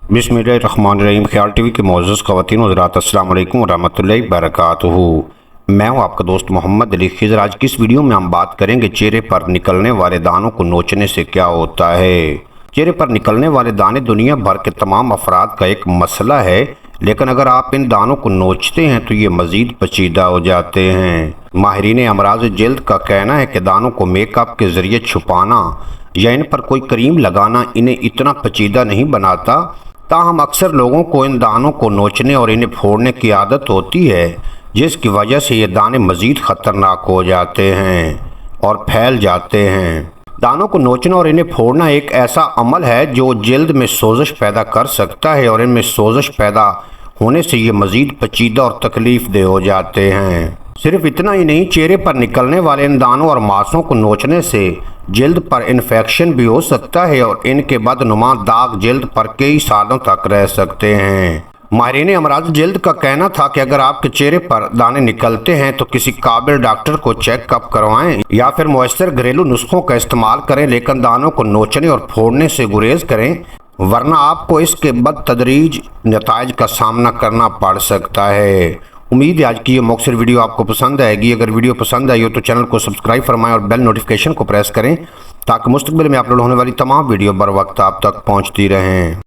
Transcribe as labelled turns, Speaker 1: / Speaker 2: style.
Speaker 1: बिस्मिल्लाहिर्रहमानिर्रहीम। ख्याल टीवी के मोअज़्ज़ज़ ख़वातीन व हज़रात, अस्सलाम वालेकुम व रहमतुल्लाहि व बरकातुहू। मैं हूं आपका दोस्त मोहम्मद अली खिज़र। आज की इस वीडियो में हम बात करेंगे चेहरे पर निकलने वाले दानों को नोचने से क्या होता है। चेहरे पर निकलने वाले दाने दुनिया भर के तमाम अफराद का एक मसला है, लेकिन अगर आप इन दानों को नोचते हैं तो ये मज़ीद पेचीदा हो जाते हैं। माहिरीन अमराज जिल्द का कहना है कि दानों को मेकअप के ज़रिए छुपाना या इन पर कोई क्रीम लगाना इन्हें इतना पेचीदा नहीं बनाता। ताहम अक्सर लोगों को इन दानों को नोचने और इन्हें फोड़ने की आदत होती है, जिसकी वजह से ये दाने मज़ीद ख़तरनाक हो जाते हैं और फैल जाते हैं। दानों को नोचना और इन्हें फोड़ना एक ऐसा अमल है जो जिल्द में सोजिश पैदा कर सकता है, और इनमें सोजिश पैदा होने से ये मज़ीद पेचीदा और तकलीफ दे हो जाते हैं। सिर्फ इतना ही नहीं, चेहरे पर निकलने वाले इन दानों और मांसों को नोचने से जिल्द पर इन्फेक्शन भी हो सकता है और इनके बदनुमा दाग जिल्द पर कई सालों तक रह सकते हैं। माहिरीन अमराज जिल्द का कहना था कि अगर आपके चेहरे पर दाने निकलते हैं तो किसी काबिल डॉक्टर को चेकअप करवाएं या फिर मुयस्सर घरेलू नुस्खों का इस्तेमाल करें, लेकिन दानों को नोचने और फोड़ने से गुरेज करें, वरना आपको इसके बदतदरीज नताइज का सामना करना पड़ सकता है। उम्मीद है आज की ये मुख्तसर वीडियो आपको पसंद आएगी। अगर वीडियो पसंद आई हो तो चैनल को सब्सक्राइब फरमाएं और बेल नोटिफिकेशन को प्रेस करें, ताकि मुस्तकबिल में अपलोड होने वाली तमाम वीडियो बर वक्त आप तक पहुंचती रहें।